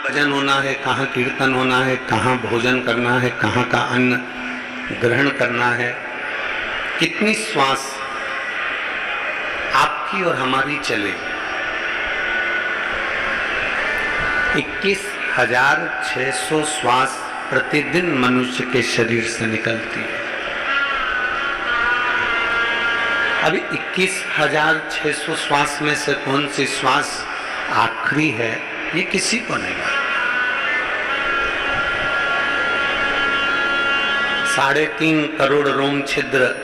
भजन होना है, कहाँ कीर्तन होना है, कहाँ भोजन करना है, कहाँ का अन्न ग्रहण करना है, कितनी श्वास आपकी और हमारी चले। 21,600 श्वास प्रतिदिन मनुष्य के शरीर से निकलती है। अभी 21,600 श्वास में से कौन सी श्वास आखिरी है, ये किसी को नहीं मालूम। 3.5 करोड़ रोम छिद्र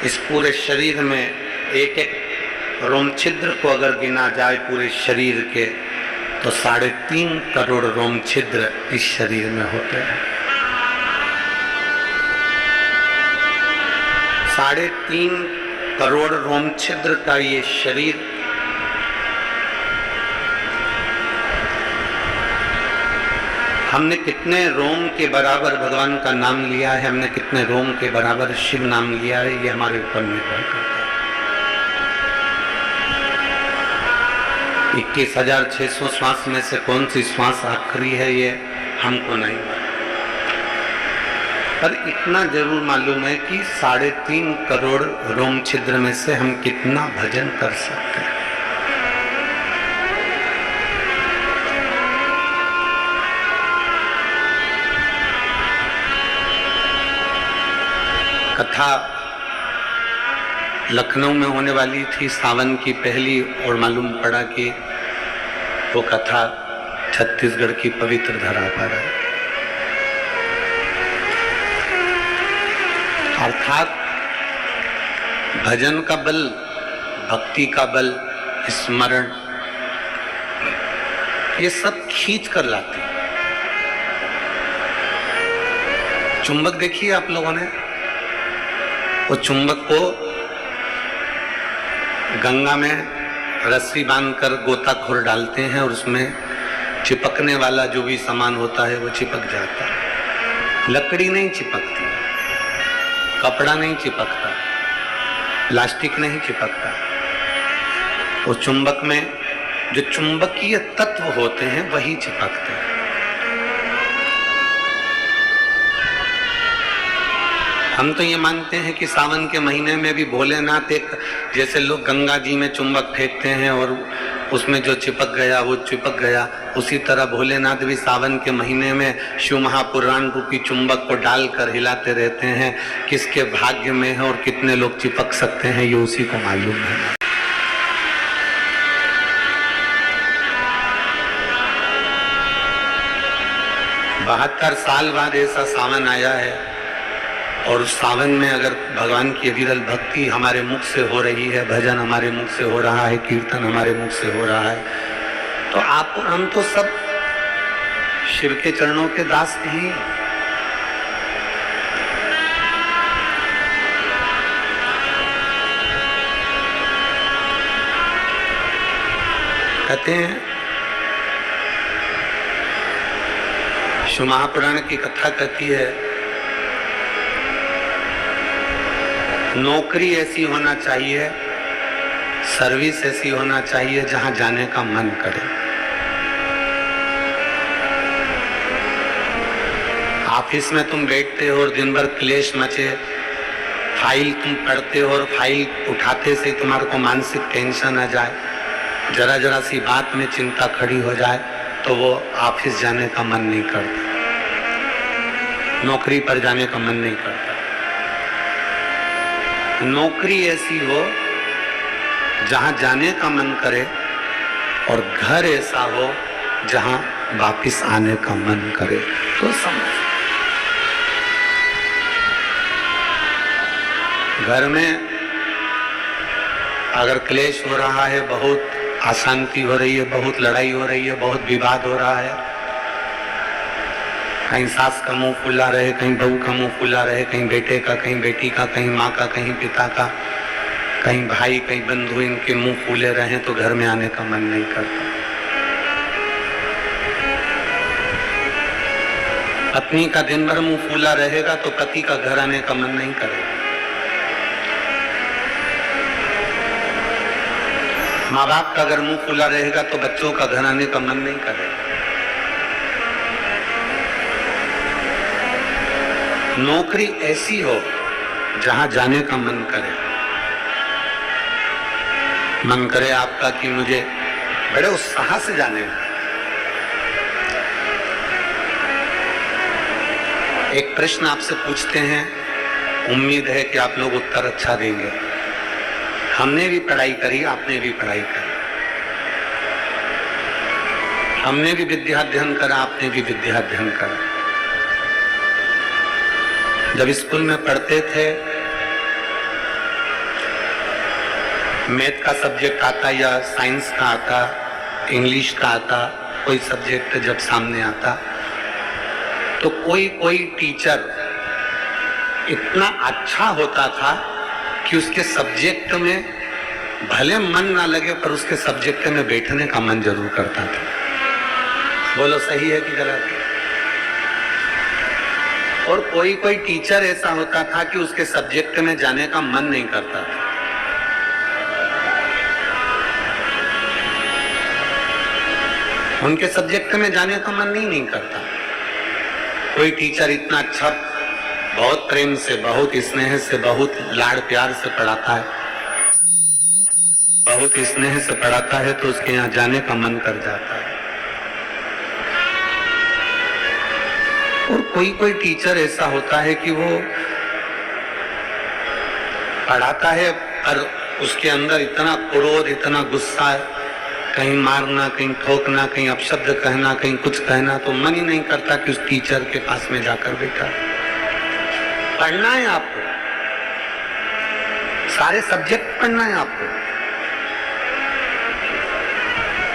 इस पूरे शरीर में, एक एक रोम छिद्र को अगर गिना जाए पूरे शरीर के तो 3.5 करोड़ रोम छिद्र इस शरीर में होते हैं। 3.5 करोड़ रोम छिद्र का ये शरीर हमने कितने रोम के बराबर भगवान का नाम लिया है, हमने कितने रोम के बराबर शिव नाम लिया है, ये हमारे ऊपर निर्भर करता है। 21,600 श्वास में से कौन सी श्वास आखिरी है, ये हमको नहीं मालूम, पर इतना जरूर मालूम है कि 3.5 करोड़ रोम छिद्र में से हम कितना भजन कर सकते हैं। कथा लखनऊ में होने वाली थी सावन की पहली, और मालूम पड़ा कि वो कथा छत्तीसगढ़ की पवित्र धरा पर है। अर्थात भजन का बल, भक्ति का बल, स्मरण, ये सब खींच कर लाते। चुंबक देखिए आप लोगों ने, वो चुंबक को गंगा में रस्सी बांधकर गोताखोर डालते हैं और उसमें चिपकने वाला जो भी सामान होता है वो चिपक जाता है। लकड़ी नहीं चिपकती, कपड़ा नहीं चिपकता, प्लास्टिक नहीं चिपकता। वो चुंबक में जो चुंबकीय तत्व होते हैं वही चिपकते हैं। हम तो ये मानते हैं कि सावन के महीने में भी भोलेनाथ, एक जैसे लोग गंगा जी में चुंबक फेंकते हैं और उसमें जो चिपक गया वो चिपक गया, उसी तरह भोलेनाथ भी सावन के महीने में शिव महापुराण रूपी चुंबक को डालकर हिलाते रहते हैं। किसके भाग्य में है और कितने लोग चिपक सकते हैं, ये उसी को मालूम है। बहत्तर साल बाद ऐसा सावन आया है, और उस सावन में अगर भगवान की विरल भक्ति हमारे मुख से हो रही है, भजन हमारे मुख से हो रहा है, कीर्तन हमारे मुख से हो रहा है, तो आप और हम तो सब शिव के चरणों के दास ही। कहते हैं, शिव महापुराण की कथा कहती है, नौकरी ऐसी होना चाहिए, सर्विस ऐसी होना चाहिए जहां जाने का मन करे। ऑफिस में तुम बैठते हो और दिन भर क्लेश मचे, फाइल तुम पढ़ते हो और फाइल उठाते से तुम्हारे को मानसिक टेंशन आ जाए, जरा जरा सी बात में चिंता खड़ी हो जाए, तो वो ऑफिस जाने का मन नहीं करता, नौकरी पर जाने का मन नहीं करता। नौकरी ऐसी हो जहां जाने का मन करे, और घर ऐसा हो जहां वापिस आने का मन करे, तो समझ। घर में अगर क्लेश हो रहा है, बहुत अशांति हो रही है, बहुत लड़ाई हो रही है, बहुत विवाद हो रहा है, कहीं सास का मुंह फुला रहे, कहीं बहू का मुंह फुला रहे, कहीं बेटे का, कहीं बेटी का, कहीं माँ का, कहीं पिता का, कहीं भाई, कहीं बंधु, इनके मुंह फूले रहे तो घर में आने का मन नहीं करता। पत्नी का दिन भर मुंह फूला रहेगा तो पति का घर आने का मन नहीं करेगा। माँ बाप का अगर मुंह खुला रहेगा तो बच्चों का घर आने का मन नहीं करेगा। नौकरी ऐसी हो जहां जाने का मन करे। मन करे आपका कि मुझे बड़े उत्साह से जाने। एक प्रश्न आपसे पूछते हैं, उम्मीद है कि आप लोग उत्तर अच्छा देंगे। हमने भी पढ़ाई करी, आपने भी पढ़ाई करी, हमने भी विद्या अध्ययन करा, आपने भी विद्या अध्ययन करा। जब स्कूल में पढ़ते थे, मैथ का सब्जेक्ट आता या साइंस का आता, इंग्लिश का आता, कोई सब्जेक्ट जब सामने आता तो कोई टीचर इतना अच्छा होता था कि उसके सब्जेक्ट में भले मन ना लगे पर उसके सब्जेक्ट में बैठने का मन जरूर करता था। बोलो सही है कि गलत? और कोई टीचर ऐसा होता था कि उसके सब्जेक्ट में जाने का मन नहीं करता था। उनके सब्जेक्ट में जाने का मन नहीं करता। कोई टीचर इतना अच्छा, बहुत प्रेम से, बहुत स्नेह से, बहुत लाड़ प्यार से पढ़ाता है, बहुत स्नेह से पढ़ाता है तो उसके यहाँ जाने का मन कर जाता है। और कोई टीचर ऐसा होता है कि वो पढ़ाता है पर उसके अंदर इतना क्रोध, इतना गुस्सा है, कहीं मारना, कहीं ठोकना, कहीं अपशब्द कहना, कहीं कुछ कहना, तो मन ही नहीं करता कि उस टीचर के पास में जाकर बैठा। पढ़ना है आपको, सारे सब्जेक्ट पढ़ना है आपको,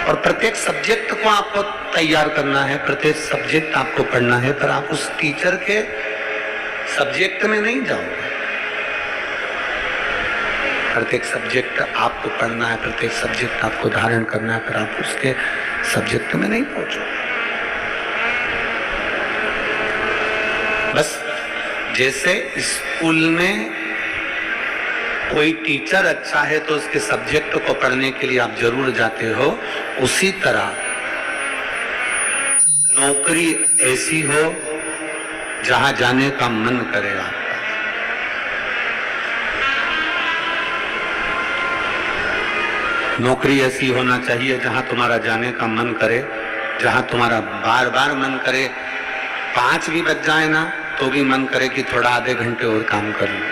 और प्रत्येक सब्जेक्ट को आपको तैयार करना है, प्रत्येक सब्जेक्ट आपको पढ़ना है, पर आप उस टीचर के सब्जेक्ट में नहीं जाओगे। प्रत्येक सब्जेक्ट आपको पढ़ना है, प्रत्येक सब्जेक्ट आपको धारण करना है, पर आप उसके सब्जेक्ट में नहीं पहुंचोगे। बस जैसे स्कूल में कोई टीचर अच्छा है तो उसके सब्जेक्ट को पढ़ने के लिए आप जरूर जाते हो, उसी तरह नौकरी ऐसी हो जहां जाने का मन करे आपका। नौकरी ऐसी होना चाहिए जहां तुम्हारा जाने का मन करे, जहां तुम्हारा बार बार मन करे, 5 भी बज जाए ना तो भी मन करे कि थोड़ा आधे घंटे और काम कर लूं,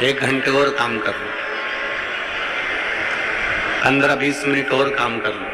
1 घंटे और काम कर लूं, 15-20 मिनट और काम कर लूं।